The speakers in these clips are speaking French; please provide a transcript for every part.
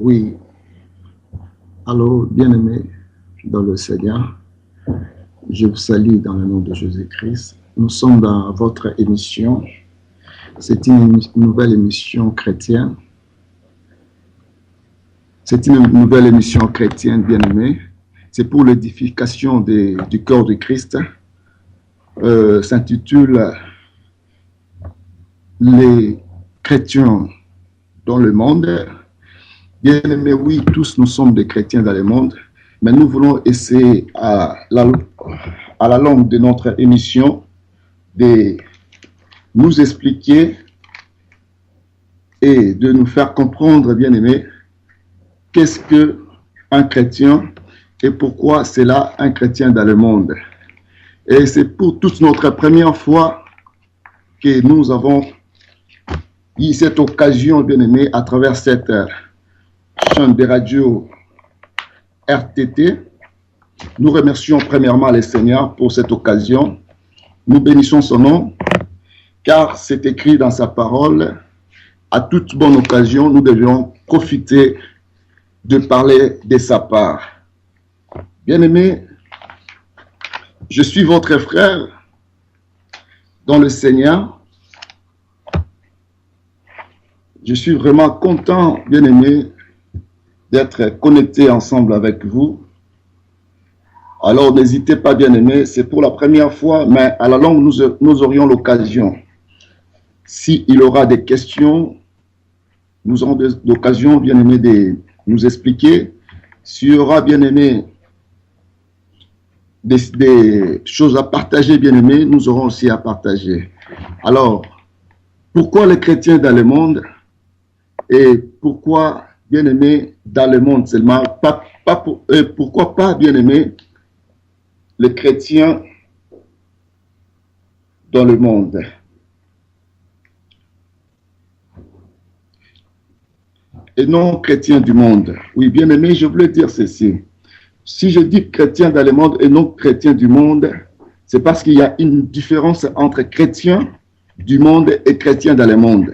Oui, allô, bien-aimés dans le Seigneur, je vous salue dans le nom de Jésus-Christ. Nous sommes dans votre émission. C'est une nouvelle émission chrétienne. C'est une nouvelle émission chrétienne, bien-aimés. C'est pour l'édification du corps de Christ. S'intitule Les chrétiens dans le monde. Bien-aimés, oui, tous nous sommes des chrétiens dans le monde, mais nous voulons essayer à la longue de notre émission de nous expliquer et de nous faire comprendre, bien-aimés, qu'est-ce qu'un chrétien et pourquoi c'est là un chrétien dans le monde. Et c'est pour toute notre première fois que nous avons eu cette occasion, bien-aimés, à travers cette chaîne de radio RTT. Nous remercions premièrement le Seigneur pour cette occasion. Nous bénissons son nom, car c'est écrit dans sa parole, à toute bonne occasion, nous devions profiter de parler de sa part. Bien-aimés, je suis votre frère dans le Seigneur. Je suis vraiment content, bien-aimés, d'être connecté ensemble avec vous. Alors, n'hésitez pas, bien-aimés, c'est pour la première fois, mais à la longue, nous aurions l'occasion. S'il y aura des questions, nous aurons l'occasion, bien-aimés, de nous expliquer. S'il y aura, bien-aimés, des choses à partager, bien-aimés, nous aurons aussi à partager. Alors, pourquoi les chrétiens dans le monde et pourquoi, bien-aimés, dans le monde seulement, pourquoi pas, bien-aimés, les chrétiens dans le monde? Et non chrétiens du monde. Oui, bien-aimés, je voulais dire ceci. Si je dis chrétiens dans le monde et non chrétiens du monde, c'est parce qu'il y a une différence entre chrétiens du monde et chrétiens dans le monde.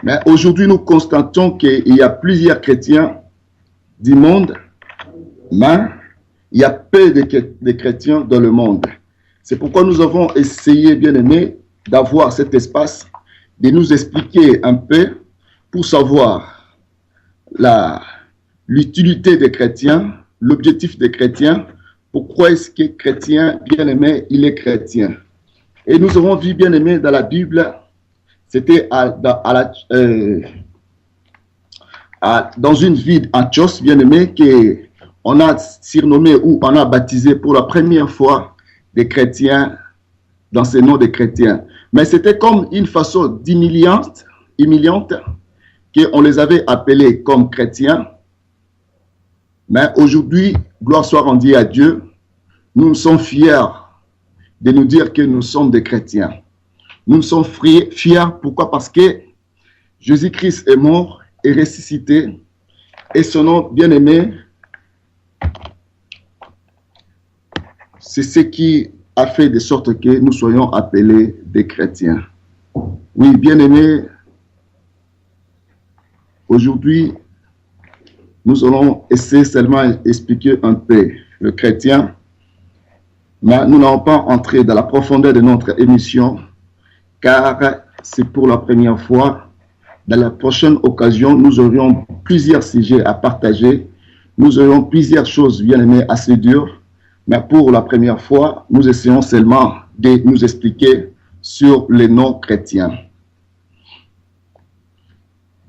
Mais aujourd'hui, nous constatons qu'il y a plusieurs chrétiens du monde, mais il y a peu de chrétiens dans le monde. C'est pourquoi nous avons essayé, bien aimé, d'avoir cet espace, de nous expliquer un peu pour savoir l'utilité des chrétiens, l'objectif des chrétiens, pourquoi est-ce que chrétien, bien aimé, il est chrétien. Et nous avons vu, bien aimé, dans la Bible, c'était dans une ville Antioche, bien aimé, qu'on a surnommé ou on a baptisé pour la première fois des chrétiens dans ce nom de chrétiens. Mais c'était comme une façon humiliante qu'on les avait appelés comme chrétiens. Mais aujourd'hui, gloire soit rendue à Dieu, nous sommes fiers de nous dire que nous sommes des chrétiens. Nous sommes fiers, pourquoi? Parce que Jésus-Christ est mort et ressuscité, et son nom bien-aimé, c'est ce qui a fait de sorte que nous soyons appelés des chrétiens. Oui, bien-aimés, aujourd'hui, nous allons essayer seulement d'expliquer un peu le chrétien, mais nous n'allons pas entrer dans la profondeur de notre émission, car c'est pour la première fois. Dans la prochaine occasion, nous aurions plusieurs sujets à partager, nous aurions plusieurs choses bien aimées à se dire, mais pour la première fois, nous essayons seulement de nous expliquer sur les noms chrétiens.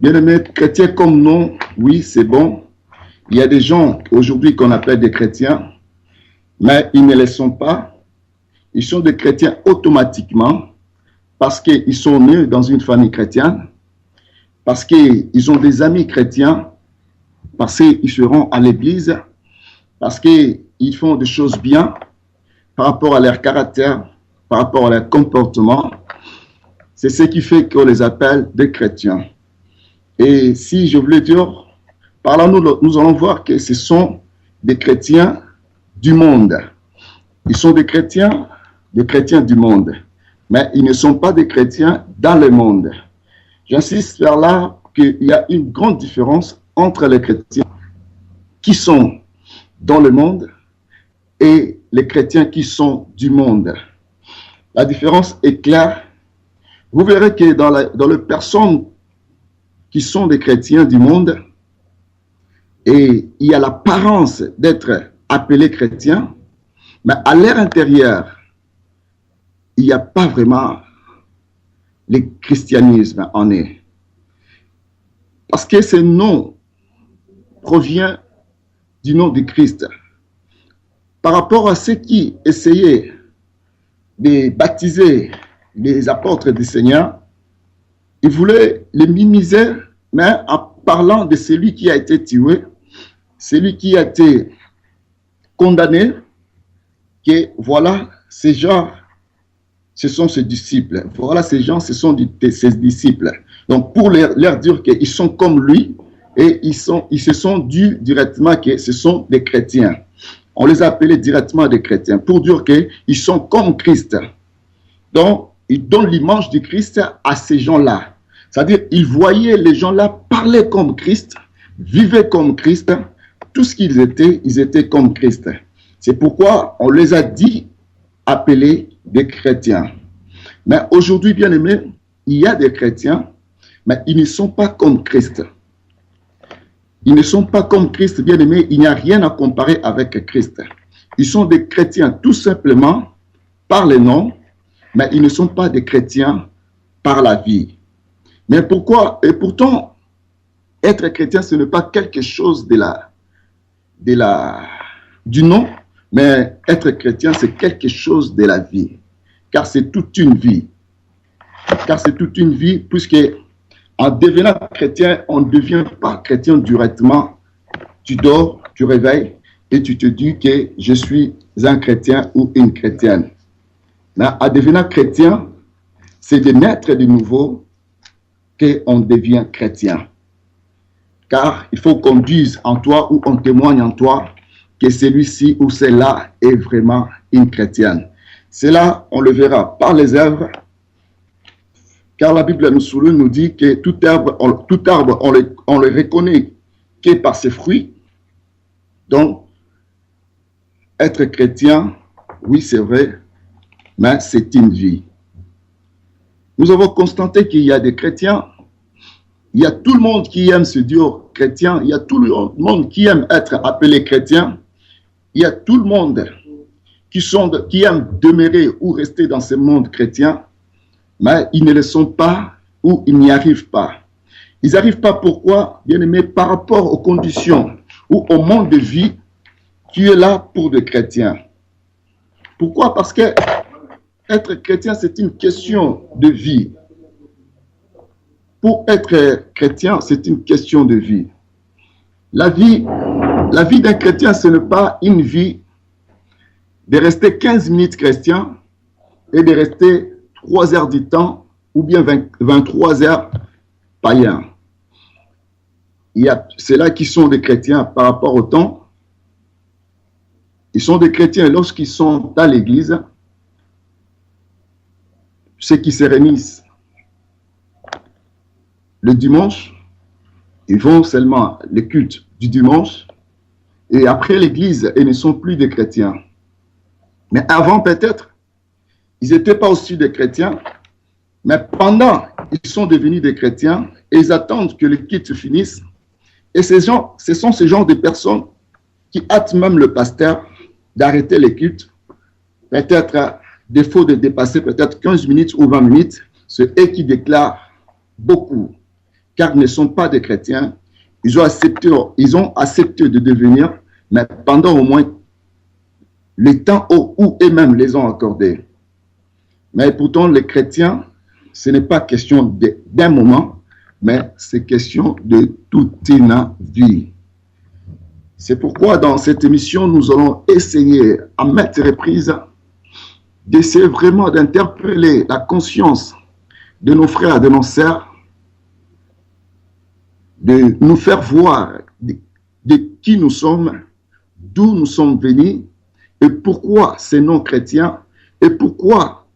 Bien-aimés, chrétiens comme nom, oui, c'est bon. Il y a des gens aujourd'hui qu'on appelle des chrétiens, mais ils ne le sont pas. Ils sont des chrétiens automatiquement parce qu'ils sont nés dans une famille chrétienne, parce qu'ils ont des amis chrétiens, parce qu'ils seront à l'église, parce qu'ils font des choses bien par rapport à leur caractère, par rapport à leur comportement. C'est ce qui fait qu'on les appelle des chrétiens. Et si je voulais dire, par là, nous allons voir que ce sont des chrétiens du monde. Ils sont des chrétiens du monde. Mais ils ne sont pas des chrétiens dans le monde. J'insiste vers là qu'il y a une grande différence entre les chrétiens qui sont dans le monde et les chrétiens qui sont du monde. La différence est claire. Vous verrez que dans les personnes qui sont des chrétiens du monde, et il y a l'apparence d'être appelés chrétiens, mais à leur intérieur, il n'y a pas vraiment le christianisme en eux. Parce que ce nom provient du nom du Christ. Par rapport à ceux qui essayaient de baptiser les apôtres du Seigneur, ils voulaient les minimiser, mais en parlant de celui qui a été tué, celui qui a été condamné, que voilà, ces gens, ce sont ses disciples. Voilà, ces gens, ce sont ses disciples. Donc, pour leur dire qu'ils sont comme lui, et ils se sont dit directement que ce sont des chrétiens. On les a appelés directement des chrétiens, pour dire qu'ils sont comme Christ. Donc, ils donnent l'image du Christ à ces gens-là. C'est-à-dire, ils voyaient les gens-là parler comme Christ, vivaient comme Christ. Tout ce qu'ils étaient comme Christ. C'est pourquoi on les a dit appelés des chrétiens. Mais aujourd'hui, bien aimés, il y a des chrétiens, mais ils ne sont pas comme Christ. Ils ne sont pas comme Christ, bien aimés. Il n'y a rien à comparer avec Christ. Ils sont des chrétiens tout simplement par le nom, mais ils ne sont pas des chrétiens par la vie. Mais pourquoi? Et pourtant, être chrétien, ce n'est pas quelque chose du nom, mais être chrétien, c'est quelque chose de la vie. Car c'est toute une vie. Car c'est toute une vie, puisque en devenant chrétien, on ne devient pas chrétien directement. Tu dors, tu réveilles et tu te dis que je suis un chrétien ou une chrétienne. Mais en devenant chrétien, c'est de naître de nouveau qu'on devient chrétien. Car il faut qu'on dise en toi ou on témoigne en toi que celui-ci ou celle-là est vraiment une chrétienne. Cela, on le verra par les œuvres, car la Bible nous dit que tout arbre, on le reconnaît que par ses fruits. Donc, être chrétien, oui, c'est vrai, mais c'est une vie. Nous avons constaté qu'il y a des chrétiens. Il y a tout le monde qui aime se dire chrétien. Il y a tout le monde qui aime être appelé chrétien. Il y a tout le monde qui aime demeurer ou rester dans ce monde chrétien, mais ils ne le sont pas ou ils n'y arrivent pas. Ils n'y arrivent pas pourquoi, bien aimé, par rapport aux conditions ou au monde de vie qui est là pour des chrétiens. Pourquoi? Parce que être chrétien, c'est une question de vie. Pour être chrétien, c'est une question de vie. La vie d'un chrétien, ce n'est pas une vie de rester 15 minutes chrétien et de rester 3 heures du temps ou bien 23 heures païen. Il y a ceux-là qui sont des chrétiens par rapport au temps. Ils sont des chrétiens lorsqu'ils sont à l'église. Ceux qui se réunissent le dimanche, ils vont seulement les cultes du dimanche et après l'église, ils ne sont plus des chrétiens. Mais avant peut-être, ils n'étaient pas aussi des chrétiens, mais pendant, ils sont devenus des chrétiens et ils attendent que les cultes finissent. Et ce sont ces genres de personnes qui hâtent même le pasteur d'arrêter les cultes, peut-être à défaut de dépasser peut-être 15 minutes ou 20 minutes, c'est eux qui déclarent beaucoup, car ils ne sont pas des chrétiens. Ils ont accepté de devenir, mais pendant au moins le temps où eux-mêmes les ont accordés. Mais pourtant, les chrétiens, ce n'est pas question d'un moment, mais c'est question de toute une vie. C'est pourquoi dans cette émission, nous allons essayer à maintes reprises d'essayer vraiment d'interpeller la conscience de nos frères, de nos sœurs, de nous faire voir de qui nous sommes, d'où nous sommes venus et pourquoi ces non-chrétiens et pourquoi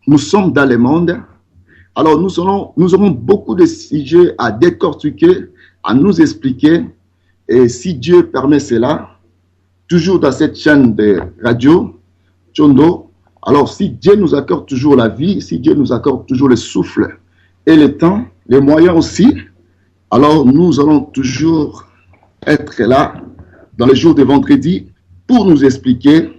nous sommes dans le monde. Alors nous aurons beaucoup de sujets à décortiquer, à nous expliquer. Et si Dieu permet cela, toujours dans cette chaîne de radio, Tchondo, alors si Dieu nous accorde toujours la vie, si Dieu nous accorde toujours le souffle et le temps, les moyens aussi, alors nous allons toujours être là dans les jours de vendredi pour nous expliquer.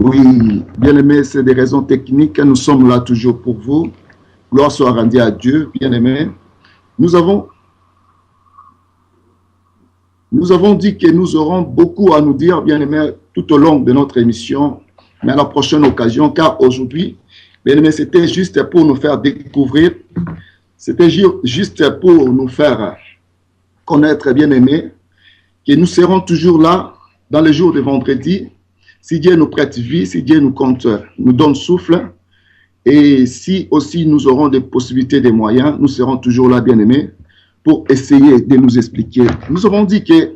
Oui, bien-aimés, c'est des raisons techniques. Nous sommes là toujours pour vous. Gloire soit rendue à Dieu, bien-aimés. Nous avons dit que nous aurons beaucoup à nous dire, bien-aimés, tout au long de notre émission, mais à la prochaine occasion, car aujourd'hui, bien-aimés, c'était juste pour nous faire découvrir, c'était juste pour nous faire connaître, bien-aimés, que nous serons toujours là dans les jours de vendredi, si Dieu nous prête vie, si Dieu nous donne souffle, et si aussi nous aurons des possibilités, des moyens, nous serons toujours là, bien-aimés, pour essayer de nous expliquer. Nous avons dit qu'il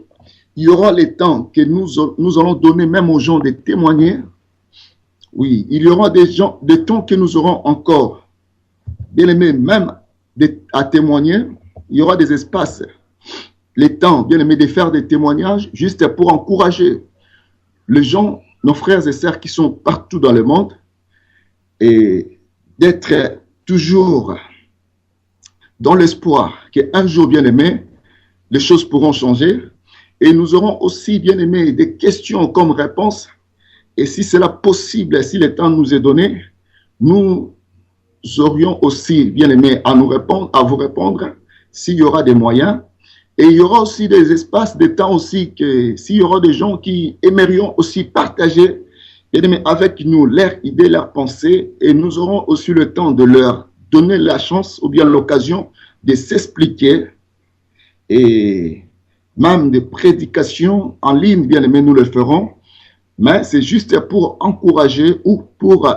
y aura les temps que nous allons donner même aux gens de témoigner. Oui, il y aura des temps que nous aurons encore, bien-aimés, même à témoigner. Il y aura des espaces, les temps, bien-aimés, de faire des témoignages juste pour encourager les gens, nos frères et sœurs qui sont partout dans le monde, et d'être toujours dans l'espoir qu'un jour, bien-aimé, les choses pourront changer. Et nous aurons aussi, bien-aimé, des questions comme réponse. Et si c'est possible, si le temps nous est donné, nous aurions aussi, bien-aimé, à vous répondre, s'il y aura des moyens. Et il y aura aussi des espaces, des temps aussi, que s'il y aura des gens qui aimerions aussi partager, bien-aimé, avec nous leurs idées, leurs pensées, et nous aurons aussi le temps de leur donner la chance ou bien l'occasion de s'expliquer, et même des prédications en ligne, bien aimé, nous le ferons, mais c'est juste pour encourager ou pour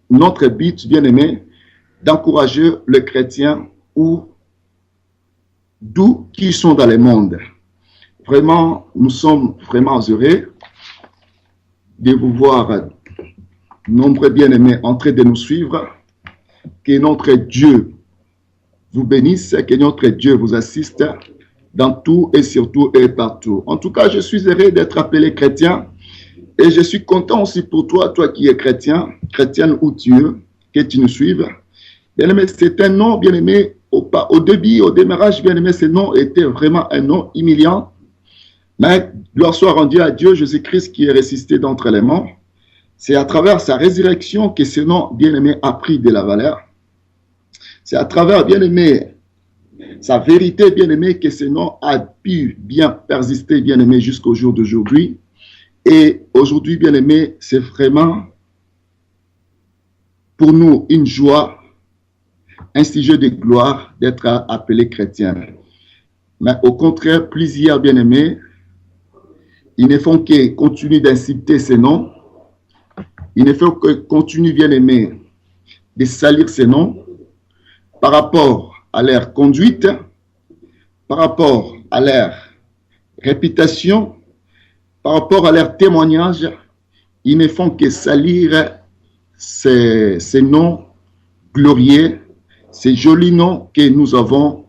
notre but, bien aimé, d'encourager les chrétiens ou d'où qu'ils sont dans le monde. Vraiment, nous sommes vraiment heureux de vous voir, nombreux bien-aimés, en train de nous suivre. Que notre Dieu vous bénisse, que notre Dieu vous assiste dans tout et surtout et partout. En tout cas, je suis heureux d'être appelé chrétien et je suis content aussi pour toi, toi qui es chrétien, chrétienne ou Dieu, que tu nous suives. Bien-aimé, c'est un nom, bien-aimé, au début, au démarrage, bien-aimé, ce nom était vraiment un nom humiliant. Mais gloire soit rendue à Dieu, Jésus-Christ qui est ressuscité d'entre les morts. C'est à travers sa résurrection que ce nom, bien-aimé, a pris de la valeur. C'est à travers, bien-aimé, sa vérité, bien-aimé, que ce nom a pu bien persister, bien-aimé, jusqu'au jour d'aujourd'hui. Et aujourd'hui, bien-aimé, c'est vraiment pour nous une joie, un sujet de gloire d'être appelé chrétien. Mais au contraire, plusieurs, bien-aimés, ils ne font que continuer d'insulter ces noms. Ils ne font que continuer, bien-aimés, de salir ces noms par rapport à leur conduite, par rapport à leur réputation, par rapport à leur témoignage. Ils ne font que salir ces noms glorieux, ces jolis noms que nous avons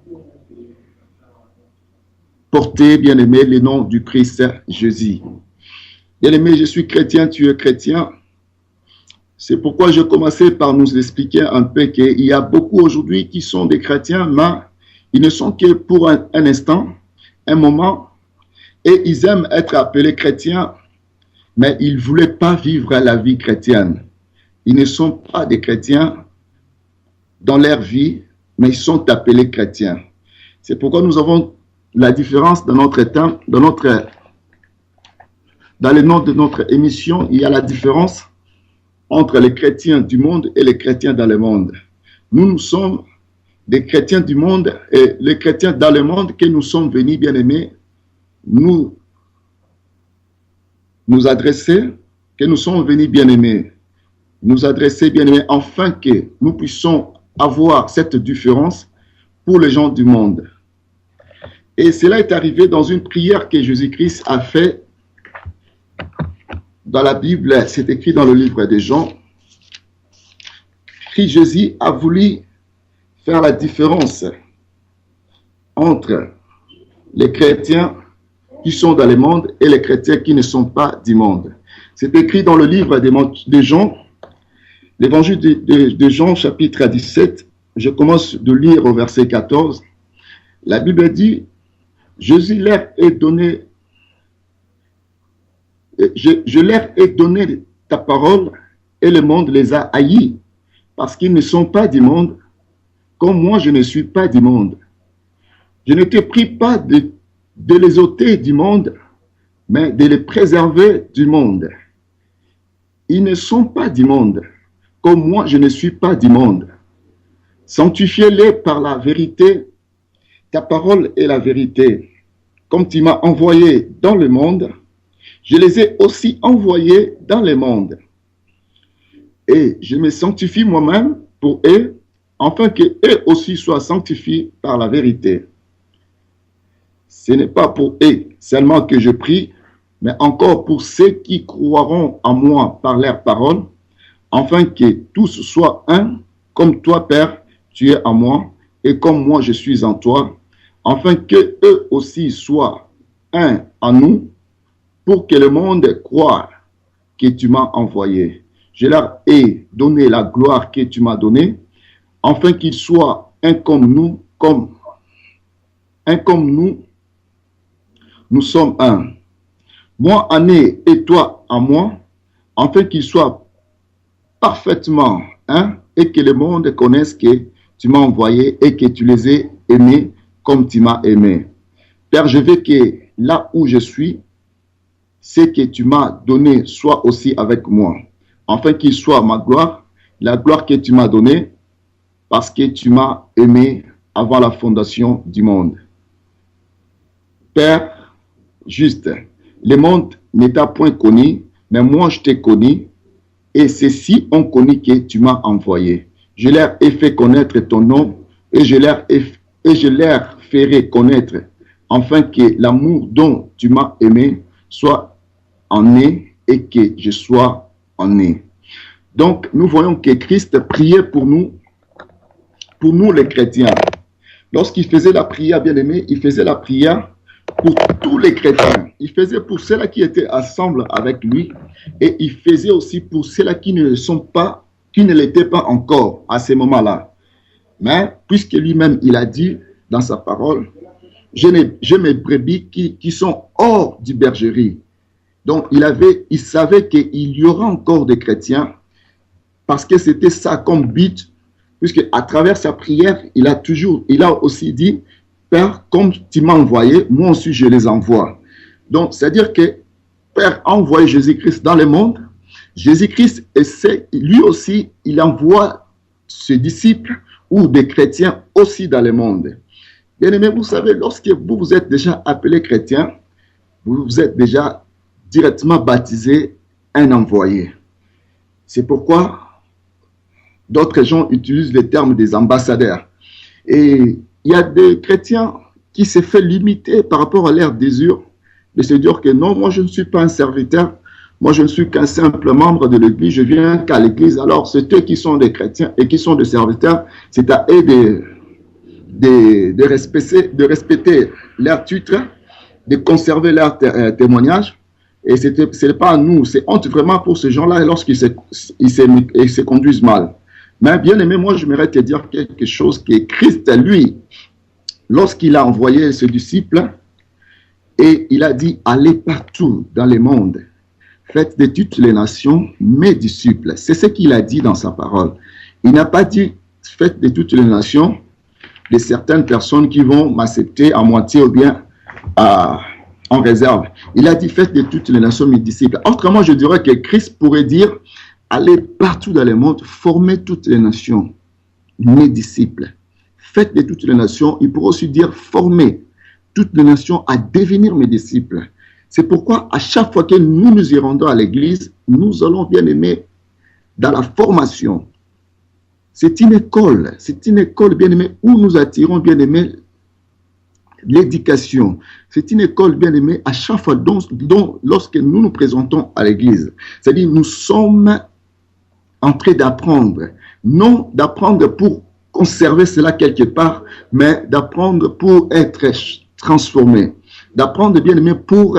portés, bien-aimés, le nom du Christ Jésus. Bien-aimé, je suis chrétien, tu es chrétien. C'est pourquoi je commençais par nous expliquer un peu qu'il y a beaucoup aujourd'hui qui sont des chrétiens, mais ils ne sont que pour un instant, un moment, et ils aiment être appelés chrétiens, mais ils ne voulaient pas vivre la vie chrétienne. Ils ne sont pas des chrétiens dans leur vie, mais ils sont appelés chrétiens. C'est pourquoi nous avons la différence dans notre temps, dans le nom de notre émission, il y a la différence entre les chrétiens du monde et les chrétiens dans le monde. Nous sommes des chrétiens du monde et les chrétiens dans le monde que nous sommes venus, bien-aimés, nous adresser, que nous sommes venus, bien-aimés, nous adresser, bien-aimés, afin que nous puissions avoir cette différence pour les gens du monde. Et cela est arrivé dans une prière que Jésus-Christ a faite dans la Bible, c'est écrit dans le livre des Jean. Jésus a voulu faire la différence entre les chrétiens qui sont dans le monde et les chrétiens qui ne sont pas du monde. C'est écrit dans le livre de Jean, l'évangile de Jean, chapitre 17. Je commence de lire au verset 14. La Bible dit, Jésus leur est donné, je leur ai donné ta parole et le monde les a haïs parce qu'ils ne sont pas du monde comme moi je ne suis pas du monde. Je ne te prie pas de les ôter du monde, mais de les préserver du monde. Ils ne sont pas du monde comme moi je ne suis pas du monde. Sanctifiez-les par la vérité. Ta parole est la vérité. Comme tu m'as envoyé dans le monde, je les ai aussi envoyés dans le monde. Et je me sanctifie moi-même pour eux, afin qu'eux aussi soient sanctifiés par la vérité. Ce n'est pas pour eux seulement que je prie, mais encore pour ceux qui croiront en moi par leur parole, afin que tous soient un, comme toi, Père, tu es en moi, et comme moi je suis en toi, afin que eux aussi soient un en nous, pour que le monde croie que tu m'as envoyé. Je leur ai donné la gloire que tu m'as donnée, afin qu'ils soient un comme nous, nous sommes un. Moi en eux et toi en moi, afin qu'ils soient parfaitement un, et que le monde connaisse que tu m'as envoyé et que tu les aies aimés comme tu m'as aimé. Père, je veux que là où je suis, ce que tu m'as donné soit aussi avec moi, afin qu'il soit ma gloire, la gloire que tu m'as donnée, parce que tu m'as aimé avant la fondation du monde. Père, juste, le monde ne t'a point connu, mais moi je t'ai connu, et ceux-ci ont connu que tu m'as envoyé. Je leur ai fait connaître ton nom, et je leur ferai connaître, afin que l'amour dont tu m'as aimé soit en eux et que je sois en eux. Donc, nous voyons que Christ priait pour nous les chrétiens. Lorsqu'il faisait la prière, bien aimé, il faisait la prière pour tous les chrétiens. Il faisait pour ceux-là qui étaient ensemble avec lui et il faisait aussi pour ceux-là qui ne l'étaient pas encore à ce moment-là. Mais puisque lui-même, il a dit dans sa parole, j'ai mes brebis qui sont hors du bergerie. Donc, il savait qu'il y aura encore des chrétiens parce que c'était ça comme but, puisque à travers sa prière, il a aussi dit, Père, comme tu m'as envoyé, moi aussi je les envoie. Donc, c'est-à-dire que Père a envoyé Jésus-Christ dans le monde. Jésus-Christ essaie, lui aussi, il envoie ses disciples ou des chrétiens aussi dans le monde. Bien aimé, vous savez, lorsque vous êtes déjà appelé chrétien, vous êtes déjà directement baptisé un envoyé. C'est pourquoi d'autres gens utilisent le terme des ambassadeurs. Et il y a des chrétiens qui se font limiter par rapport à leur désir de se dire que non, moi je ne suis pas un serviteur, moi je ne suis qu'un simple membre de l'église, je viens qu'à l'église. Alors c'est eux qui sont des chrétiens et qui sont des serviteurs, c'est à eux de respecter leur titre, de conserver leur témoignage. Et ce n'est pas à nous, c'est honte vraiment pour ces gens-là lorsqu'ils se conduisent mal. Mais bien aimé, moi j'aimerais te dire quelque chose que Christ, lui, lorsqu'il a envoyé ses disciples, et il a dit, allez partout dans le monde, faites de toutes les nations mes disciples. C'est ce qu'il a dit dans sa parole. Il n'a pas dit, faites de toutes les nations, de certaines personnes qui vont m'accepter à moitié ou bien en réserve. Il a dit, faites de toutes les nations mes disciples. Autrement, je dirais que Christ pourrait dire, allez partout dans le monde, formez toutes les nations mes disciples. Faites de toutes les nations, il pourrait aussi dire, formez toutes les nations à devenir mes disciples. C'est pourquoi à chaque fois que nous nous y rendons à l'église, nous allons bien aimer dans la formation. C'est une école bien aimée où nous attirons bien aimé l'éducation. C'est une école bien aimée à chaque fois lorsque nous nous présentons à l'église. C'est-à-dire nous sommes en train d'apprendre, non d'apprendre pour conserver cela quelque part, mais d'apprendre pour être transformé, d'apprendre bien aimé pour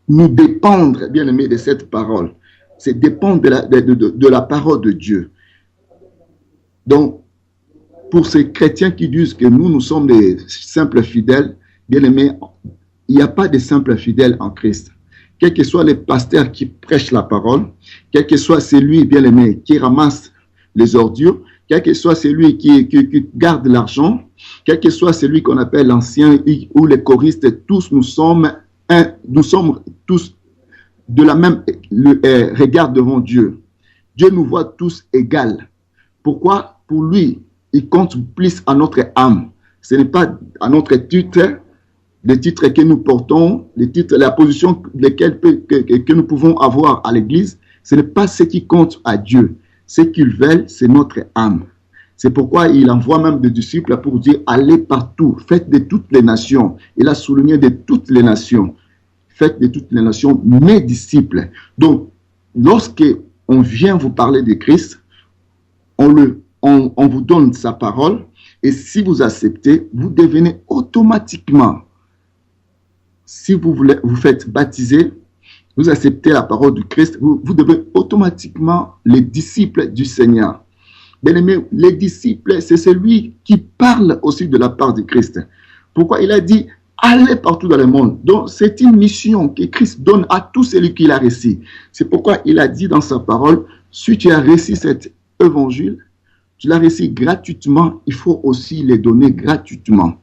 nous dépendre bien aimé de cette parole. C'est dépendre de la parole de Dieu. Donc, pour ces chrétiens qui disent que nous sommes des simples fidèles, bien aimés, il n'y a pas de simples fidèles en Christ. Quel que soit le pasteur qui prêche la parole, quel que soit celui, bien aimé, qui ramasse les ordures, quel que soit celui qui garde l'argent, quel que soit celui qu'on appelle l'ancien ou les choristes, tous nous sommes tous de la même regard devant Dieu. Dieu nous voit tous égaux. Pourquoi? Pour lui, il compte plus à notre âme. Ce n'est pas à notre titre, les titres que nous portons, les titres, la position que nous pouvons avoir à l'église. Ce n'est pas ce qui compte à Dieu. Ce qu'il veut, c'est notre âme. C'est pourquoi il envoie même des disciples pour dire, allez partout, faites de toutes les nations. Il a souligné de toutes les nations. Faites de toutes les nations mes disciples. Donc, lorsque on vient vous parler de Christ, on vous donne sa parole, et si vous acceptez, vous devenez automatiquement, si vous faites baptiser, vous acceptez la parole du Christ, vous devenez automatiquement les disciples du Seigneur. Bien aimé, les disciples, c'est celui qui parle aussi de la part du Christ. Pourquoi il a dit, allez partout dans le monde. Donc, c'est une mission que Christ donne à tous celui qui l'a reçu. C'est pourquoi il a dit dans sa parole, si tu as reçu cet évangile, tu l'as reçu gratuitement, il faut aussi les donner gratuitement.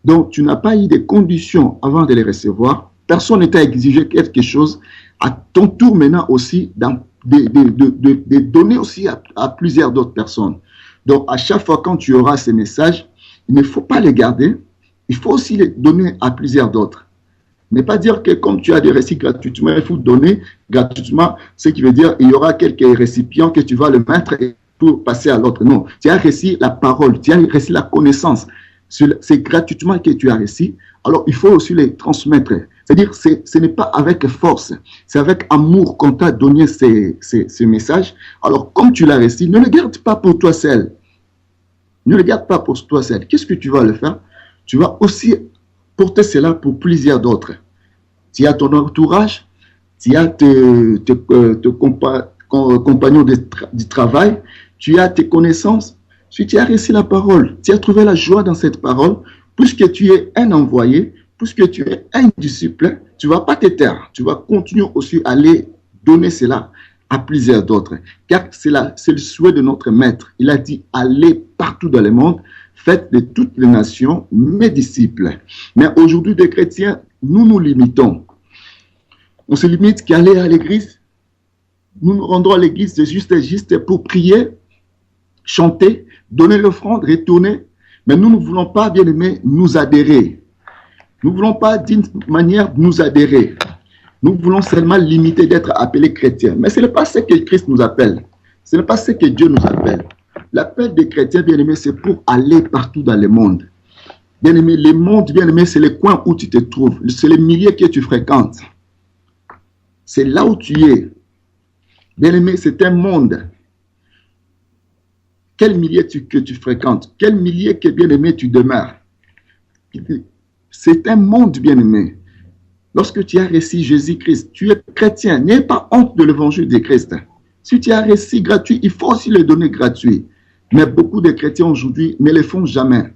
Donc, tu n'as pas eu de conditions avant de les recevoir. Personne ne t'a exigé quelque chose. À ton tour maintenant aussi, de donner aussi à plusieurs d'autres personnes. Donc, à chaque fois quand tu auras ces messages, il ne faut pas les garder. Il faut aussi les donner à plusieurs d'autres. Ne pas dire que comme tu as des récits gratuitement, il faut donner gratuitement, ce qui veut dire qu'il y aura quelques récipients que tu vas le mettre pour passer à l'autre. Non, tu as reçu la parole, tu as reçu la connaissance. C'est gratuitement que tu as reçu. Alors, il faut aussi les transmettre. C'est-à-dire, ce n'est pas avec force, c'est avec amour qu'on t'a donné ces messages. Alors, comme tu l'as reçu, ne le garde pas pour toi seul. Ne le garde pas pour toi seul. Qu'est-ce que tu vas le faire? Tu vas aussi porter cela pour plusieurs d'autres. Tu as ton entourage, tu as tes compagnons du travail, tu as tes connaissances. Si tu as reçu la parole, tu as trouvé la joie dans cette parole, puisque tu es un envoyé, puisque tu es un disciple, tu ne vas pas te taire. Tu vas continuer aussi à aller donner cela à plusieurs d'autres. Car c'est le souhait de notre maître. Il a dit, allez partout dans le monde, faites de toutes les nations mes disciples. Mais aujourd'hui, des chrétiens, nous nous limitons. On se limite qu'à aller à l'église. Nous nous rendons à l'église juste pour prier, chanter, donner l'offrande, retourner. Mais nous ne voulons pas, bien aimés, nous adhérer. Nous ne voulons pas d'une manière nous adhérer. Nous voulons seulement limiter d'être appelés chrétiens. Mais ce n'est pas ce que Christ nous appelle. Ce n'est pas ce que Dieu nous appelle. L'appel des chrétiens, bien aimés, c'est pour aller partout dans le monde. Bien aimé, le monde, bien aimé, c'est le coin où tu te trouves. C'est les milieux que tu fréquentes. C'est là où tu es. Bien aimé, c'est un monde. Quel milieu que tu fréquentes? Quel milieu que, bien aimé, tu demeures? C'est un monde, bien aimé. Lorsque tu as reçu Jésus-Christ, tu es chrétien. N'aie pas honte de l'évangile de Christ. Si tu as reçu gratuit, il faut aussi le donner gratuit. Mais beaucoup de chrétiens aujourd'hui ne le font jamais.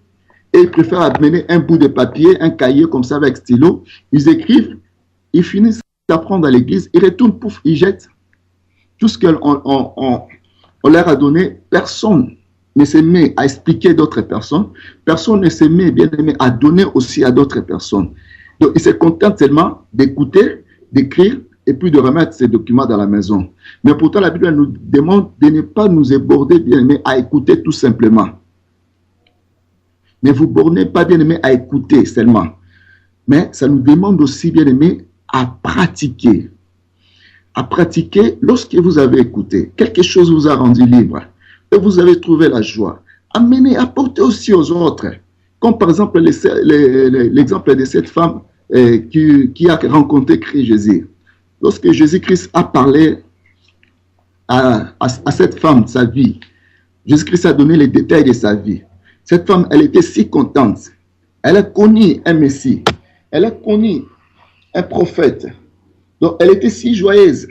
Et ils préfèrent amener un bout de papier, un cahier comme ça avec stylo. Ils écrivent, ils finissent d'apprendre à l'église, ils retournent, pouf, ils jettent. Tout ce qu'on leur a donné, personne ne se met à expliquer d'autres personnes. Personne ne se met, bien aimé, à donner aussi à d'autres personnes. Donc, ils se contentent seulement d'écouter, d'écrire et puis de remettre ces documents dans la maison. Mais pourtant, la Bible nous demande de ne pas nous éborder, bien aimé, à écouter tout simplement. Ne vous bornez pas, bien aimé, à écouter seulement. Mais ça nous demande aussi, bien aimé, à pratiquer. À pratiquer lorsque vous avez écouté. Quelque chose vous a rendu libre. Et vous avez trouvé la joie. Amenez, apportez aussi aux autres. Comme par exemple l'exemple de cette femme qui a rencontré Christ Jésus. Lorsque Jésus-Christ a parlé à cette femme de sa vie, Jésus-Christ a donné les détails de sa vie. Cette femme, elle était si contente. Elle a connu un Messie. Elle a connu un prophète. Donc, elle était si joyeuse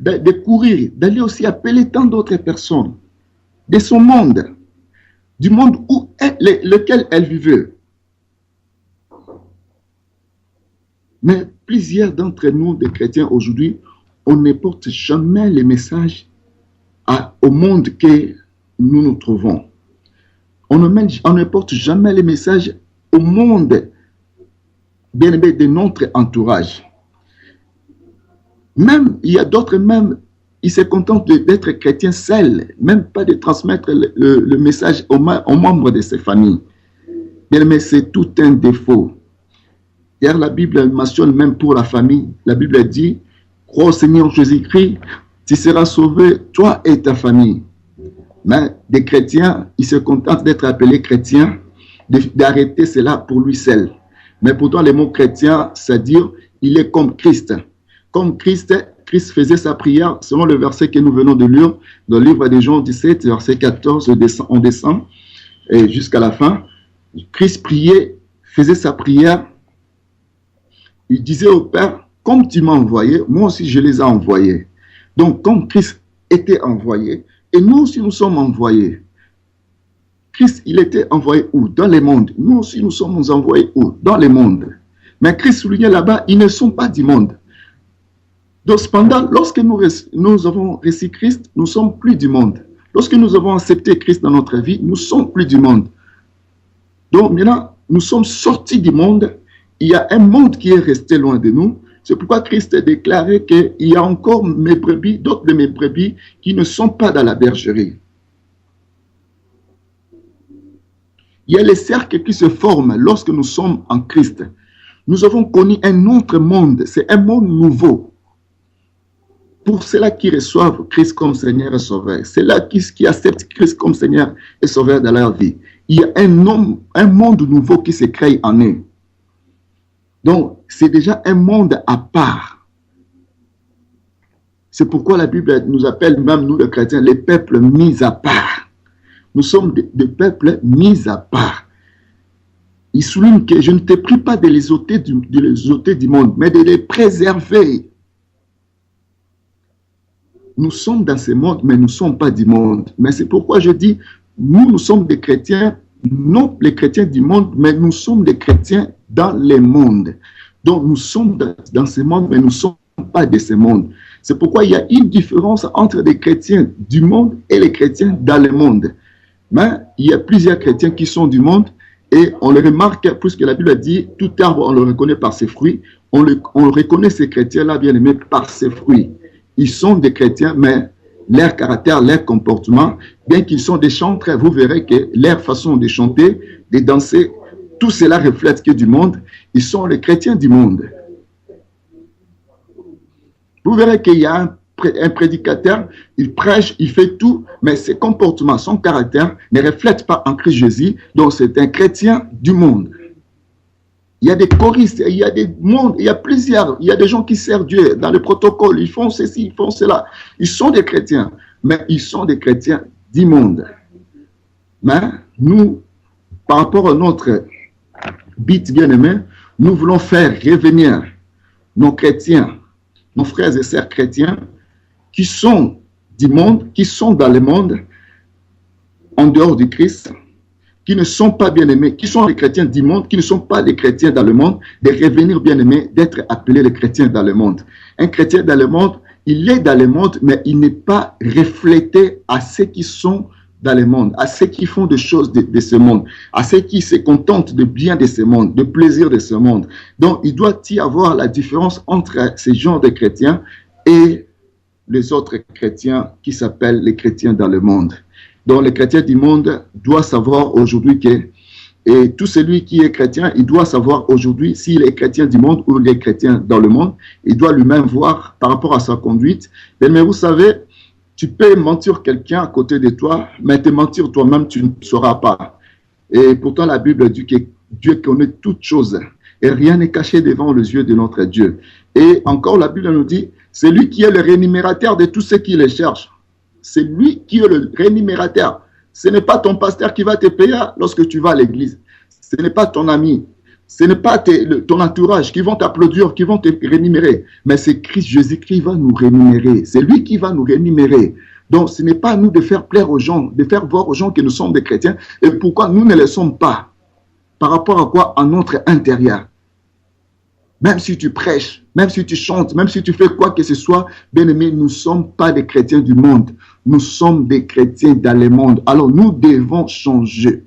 de courir, d'aller aussi appeler tant d'autres personnes de son monde, du monde lequel elle vivait. Mais plusieurs d'entre nous, des chrétiens aujourd'hui, on ne porte jamais les messages au monde que nous nous trouvons. On ne porte jamais les messages au monde bien aimé de notre entourage. Même, il y a d'autres, même, ils se contentent d'être chrétiens seuls, même pas de transmettre le message aux membres de ces familles. Bien aimé, c'est tout un défaut. Car la Bible mentionne même pour la famille, la Bible dit, crois au Seigneur Jésus-Christ, tu seras sauvé, toi et ta famille. Mais des chrétiens, ils se contentent d'être appelés chrétiens, d'arrêter cela pour lui seul. Mais pourtant, le mot chrétien, c'est-à-dire, il est comme Christ. Comme Christ faisait sa prière, selon le verset que nous venons de lire, dans le livre de Jean 17, verset 14, on descend, et jusqu'à la fin. Christ priait, faisait sa prière. Il disait au Père, comme tu m'as envoyé, moi aussi je les ai envoyés. Donc, comme Christ était envoyé, et nous aussi nous sommes envoyés. Christ, il était envoyé où? Dans le monde. Nous aussi nous sommes envoyés où? Dans le monde. Mais Christ soulignait là-bas, ils ne sont pas du monde. Donc, cependant, lorsque nous avons reçu Christ, nous ne sommes plus du monde. Lorsque nous avons accepté Christ dans notre vie, nous ne sommes plus du monde. Donc, maintenant, nous sommes sortis du monde. Il y a un monde qui est resté loin de nous. C'est pourquoi Christ a déclaré qu'il y a encore mes brebis, d'autres de mes brebis, qui ne sont pas dans la bergerie. Il y a les cercles qui se forment lorsque nous sommes en Christ. Nous avons connu un autre monde. C'est un monde nouveau. Pour ceux-là qui reçoivent Christ comme Seigneur et Sauveur, ceux-là qui acceptent Christ comme Seigneur et Sauveur dans leur vie, il y a un monde nouveau qui se crée en eux. Donc, c'est déjà un monde à part. C'est pourquoi la Bible nous appelle, même nous les chrétiens, les peuples mis à part. Nous sommes des peuples mis à part. Il souligne que je ne t'ai pris pas de les ôter du monde, mais de les préserver. Nous sommes dans ce monde, mais nous ne sommes pas du monde. Mais c'est pourquoi je dis, nous sommes des chrétiens non les chrétiens du monde, mais nous sommes des chrétiens dans les mondes. Donc nous sommes dans ce monde, mais nous ne sommes pas de ce monde. C'est pourquoi il y a une différence entre les chrétiens du monde et les chrétiens dans le monde. Mais il y a plusieurs chrétiens qui sont du monde et on le remarque, puisque la Bible dit, tout arbre, on le reconnaît par ses fruits. On reconnaît ces chrétiens-là, bien aimés, par ses fruits. Ils sont des chrétiens, mais leur caractère, leur comportement, bien qu'ils sont des chanteurs, vous verrez que leur façon de chanter, de danser, tout cela reflète que du monde. Ils sont les chrétiens du monde. Vous verrez qu'il y a un prédicateur, il prêche, il fait tout, mais ses comportements, son caractère ne reflètent pas en Christ Jésus, donc c'est un chrétien du monde. Il y a des choristes, il y a des mondes, il y a plusieurs, il y a des gens qui servent Dieu dans le protocole, ils font ceci, ils font cela. Ils sont des chrétiens, mais ils sont des chrétiens du monde. Mais nous, par rapport à notre but bien-aimé, nous voulons faire revenir nos chrétiens, nos frères et sœurs chrétiens qui sont du monde, qui sont dans le monde, en dehors du Christ, qui ne sont pas bien-aimés, qui sont les chrétiens du monde, qui ne sont pas les chrétiens dans le monde, de revenir bien-aimés, d'être appelés les chrétiens dans le monde. Un chrétien dans le monde, il est dans le monde, mais il n'est pas reflété à ceux qui sont dans le monde, à ceux qui font des choses de ce monde, à ceux qui se contentent de bien de ce monde, de plaisir de ce monde. Donc, il doit y avoir la différence entre ces genres de chrétiens et les autres chrétiens qui s'appellent les chrétiens dans le monde. Donc, les chrétiens du monde doivent savoir aujourd'hui que, et tout celui qui est chrétien, il doit savoir aujourd'hui s'il est chrétien du monde ou il est chrétien dans le monde. Il doit lui-même voir par rapport à sa conduite. Mais vous savez, tu peux mentir quelqu'un à côté de toi, mais te mentir toi-même, tu ne sauras pas. Et pourtant, la Bible dit que Dieu connaît toutes choses et rien n'est caché devant les yeux de notre Dieu. Et encore, la Bible nous dit, c'est lui qui est le rémunérateur de tous ceux qui le cherchent. C'est lui qui est le rémunérateur. Ce n'est pas ton pasteur qui va te payer lorsque tu vas à l'église. Ce n'est pas ton ami. Ce n'est pas ton entourage qui vont t'applaudir, qui vont te rémunérer. Mais c'est Christ Jésus qui va nous rémunérer. C'est lui qui va nous rémunérer. Donc, ce n'est pas à nous de faire plaire aux gens, de faire voir aux gens que nous sommes des chrétiens. Et pourquoi nous ne le sommes pas? Par rapport à quoi? À notre intérieur. Même si tu prêches, même si tu chantes, même si tu fais quoi que ce soit, bien aimé, nous ne sommes pas des chrétiens du monde. Nous sommes des chrétiens dans le monde. Alors, nous devons changer.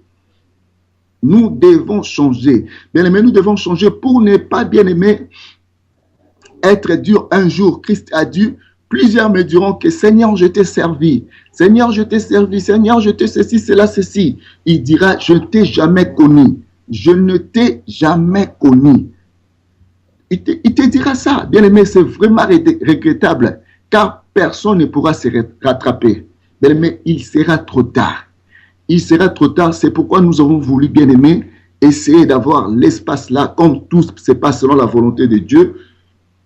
Nous devons changer. Bien aimé, nous devons changer pour ne pas, bien aimé, être dur un jour. Christ a dit, plusieurs me diront que Seigneur, je t'ai servi. Seigneur, je t'ai servi. Seigneur, je t'ai ceci, cela, ceci. Il dira, je ne t'ai jamais connu. Je ne t'ai jamais connu. Il te dira ça. Bien aimé, c'est vraiment regrettable, car personne ne pourra se rattraper. Bien aimé, il sera trop tard. Il sera trop tard. C'est pourquoi nous avons voulu, bien aimé, essayer d'avoir l'espace là, comme tout se passe selon la volonté de Dieu,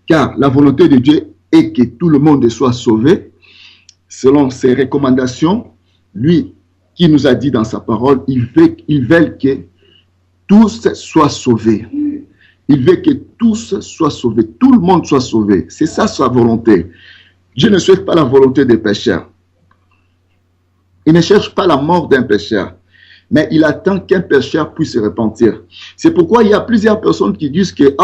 car la volonté de Dieu est que tout le monde soit sauvé, selon ses recommandations. Lui, qui nous a dit dans sa parole, il veut que tous soient sauvés. Il veut que tous soient sauvés, tout le monde soit sauvé. C'est ça sa volonté. Dieu ne souhaite pas la volonté des pécheurs. Il ne cherche pas la mort d'un pécheur, mais il attend qu'un pécheur puisse se repentir. C'est pourquoi il y a plusieurs personnes qui disent que,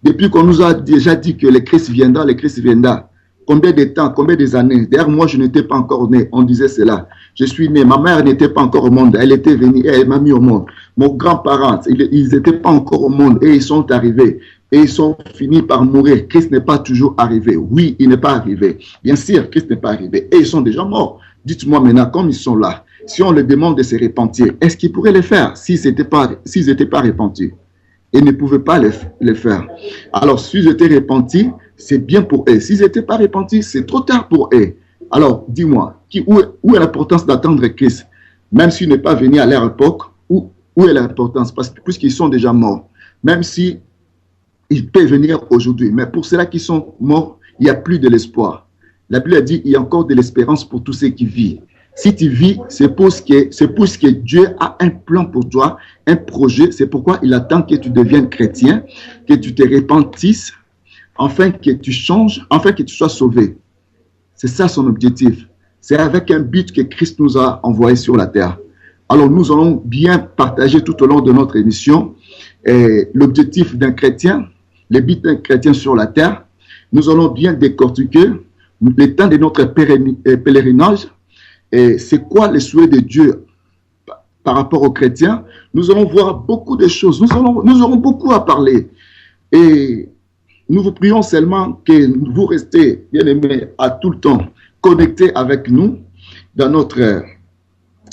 depuis qu'on nous a déjà dit que le Christ viendra, le Christ viendra, combien de temps, combien des années? D'ailleurs, moi, je n'étais pas encore né, on disait cela. Je suis né, ma mère n'était pas encore au monde, elle était venue, elle m'a mis au monde. Mon grand-parent, ils n'étaient pas encore au monde et ils sont arrivés. Et ils sont finis par mourir. Christ n'est pas toujours arrivé. Oui, il n'est pas arrivé. Bien sûr, Christ n'est pas arrivé. Et ils sont déjà morts. Dites-moi maintenant, comme ils sont là, si on leur demande de se repentir, est-ce qu'ils pourraient le faire s'ils n'étaient pas repentis? Ils ne pouvaient pas le faire. Alors, s'ils étaient repentis, c'est bien pour eux. S'ils n'étaient pas repentis, c'est trop tard pour eux. Alors, dis-moi, où est l'importance d'attendre Christ? Même s'il n'est pas venu à leur époque, où est l'importance? Parce que puisqu'ils sont déjà morts, même si il peut venir aujourd'hui, mais pour ceux-là qui sont morts, il n'y a plus de l'espoir. La Bible a dit qu'il y a encore de l'espérance pour tous ceux qui vivent. Si tu vis, c'est pour ce que Dieu a un plan pour toi, un projet. C'est pourquoi il attend que tu deviennes chrétien, que tu te repentisses, afin que tu changes, afin que tu sois sauvé. C'est ça son objectif. C'est avec un but que Christ nous a envoyé sur la terre. Alors, nous allons bien partager tout au long de notre émission l'objectif d'un chrétien, les buts d'un chrétien sur la terre. Nous allons bien décortiquer le temps de notre pèlerinage et c'est quoi les souhaits de Dieu par rapport aux chrétiens. Nous allons voir beaucoup de choses. Nous aurons beaucoup à parler. Et nous vous prions seulement que vous restez, bien aimés, à tout le temps connectés avec nous dans notre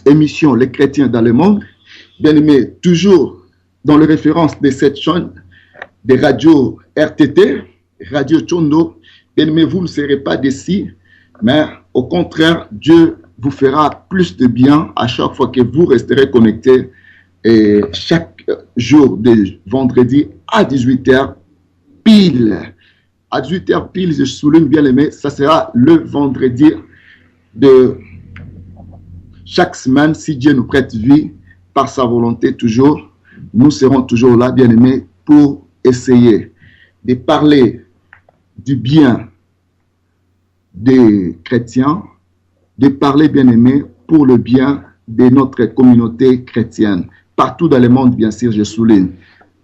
émission Les chrétiens dans le monde. Bien aimés, toujours dans les références de cette chaîne des radios RTT, Radio Chondo. Bien aimés, vous ne serez pas déçus, mais au contraire, Dieu vous fera plus de bien à chaque fois que vous resterez connectés et chaque jour de vendredi à 18h pile. À 18h pile, je souligne bien aimé, ça sera le vendredi de chaque semaine, si Dieu nous prête vie, par sa volonté toujours, nous serons toujours là, bien aimés, pour essayer de parler du bien des chrétiens, de parler, bien aimé, pour le bien de notre communauté chrétienne. Partout dans le monde, bien sûr, je souligne,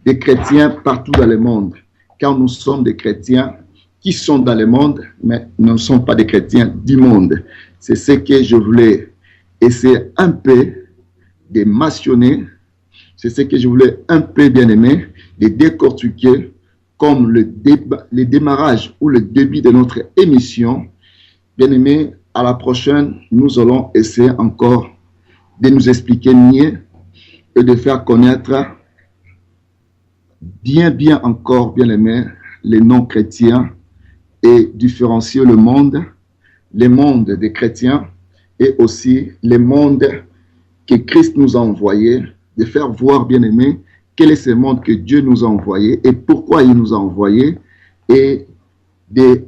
des chrétiens partout dans le monde, car nous sommes des chrétiens qui sont dans le monde, mais nous ne sommes pas des chrétiens du monde. C'est ce que je voulais essayer un peu de mentionner, c'est ce que je voulais un peu, bien aimé, de décortiquer comme le démarrage ou le début de notre émission. Bien aimé, à la prochaine, nous allons essayer encore de nous expliquer mieux et de faire connaître bien encore, bien aimé, les non-chrétiens et différencier le monde des chrétiens et aussi le monde que Christ nous a envoyé, de faire voir, bien aimé, quel est ce monde que Dieu nous a envoyé et pourquoi il nous a envoyé et de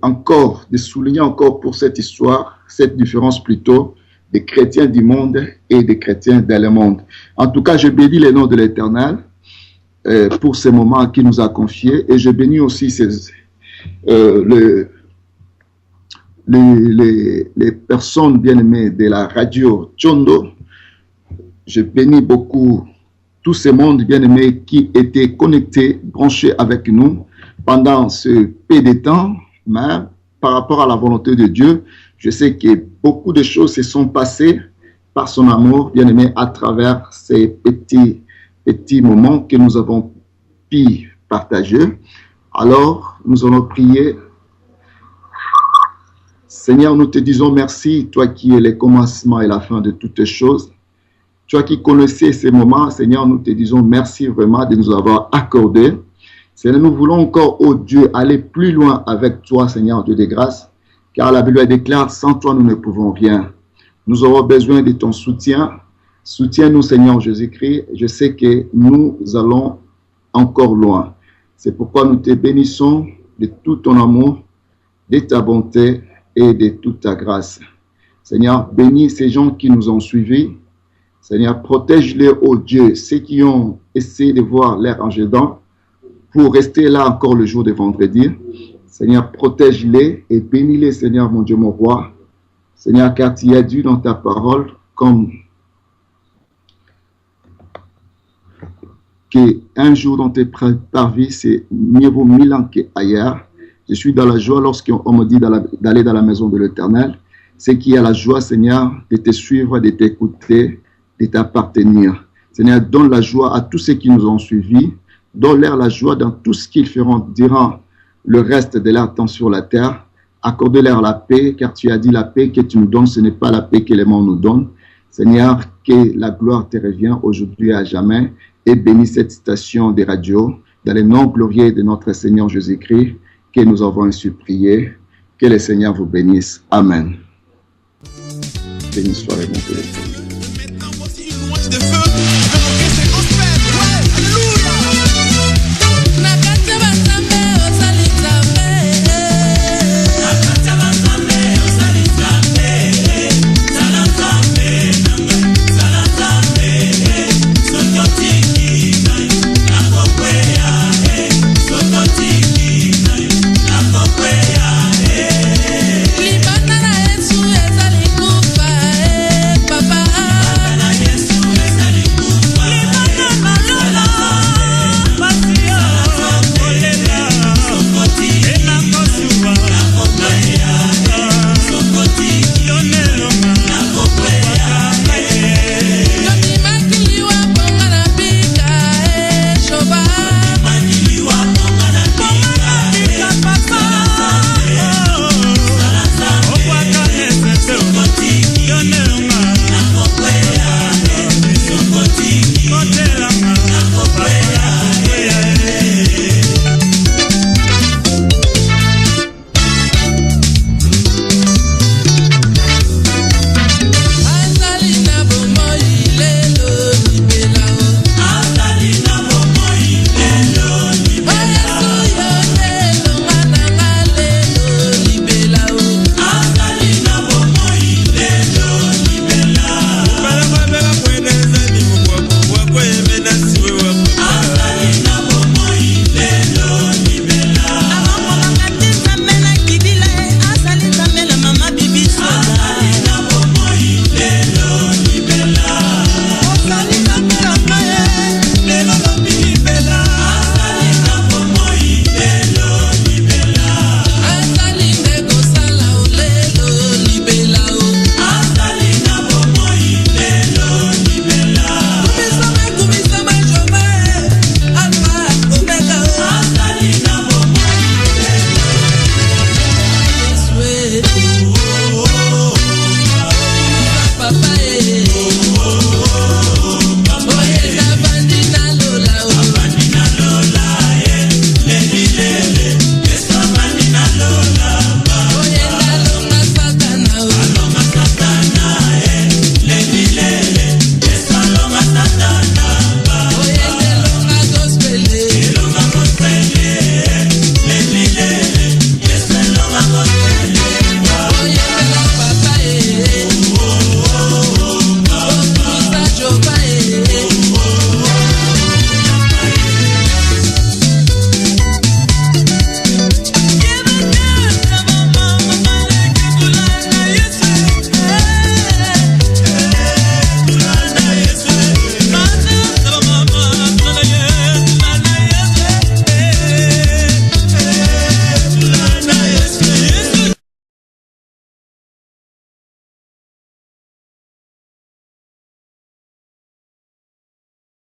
souligner encore pour cette histoire, cette différence plutôt des chrétiens du monde et des chrétiens dans le monde. En tout cas, je bénis le nom de l'Éternel pour ce moment qu'il nous a confié et je bénis aussi les personnes bien-aimées de la radio Chondo. Je bénis beaucoup tous ces mondes bien-aimés qui étaient connectés, branchés avec nous pendant ce peu de temps, mais par rapport à la volonté de Dieu, je sais que beaucoup de choses se sont passées par son amour, bien-aimé, à travers ces petits moments que nous avons pu partager. Alors, nous allons prier. Seigneur, nous te disons merci, toi qui es le commencement et la fin de toutes choses. Toi qui connaissais ces moments, Seigneur, nous te disons merci vraiment de nous avoir accordé. Seigneur, nous voulons encore, oh Dieu, aller plus loin avec toi, Seigneur Dieu de grâce, car la Bible déclare, sans toi, nous ne pouvons rien. Nous aurons besoin de ton soutien. Soutiens-nous, Seigneur Jésus-Christ. Je sais que nous allons encore loin. C'est pourquoi nous te bénissons de tout ton amour, de ta bonté et de toute ta grâce. Seigneur, bénis ces gens qui nous ont suivis. Seigneur, protège-les, oh Dieu, ceux qui ont essayé de voir l'air en dedans pour rester là encore le jour de vendredi. Seigneur, protège-les et bénis-les, Seigneur, mon Dieu, mon roi. Seigneur, car tu as dit dans ta parole, comme qu'un jour dans tes parvis, c'est mieux vaut 1000 ans qu'ailleurs. Je suis dans la joie lorsqu'on me dit d'aller dans la maison de l'Éternel. C'est qui a la joie, Seigneur, de te suivre, de t'écouter, de t'appartenir. Seigneur, donne la joie à tous ceux qui nous ont suivis. Donne-leur la joie dans tout ce qu'ils feront durant le reste de leur temps sur la terre. Accorde-leur la paix, car tu as dit la paix que tu nous donnes, ce n'est pas la paix que les mondes nous donnent. Seigneur, que la gloire te revient aujourd'hui et à jamais. Et bénis cette station de radio dans le nom glorieux de notre Seigneur Jésus-Christ que nous avons ainsi prié. Que le Seigneur vous bénisse. Amen. Béni soit le nom de l'Éternel.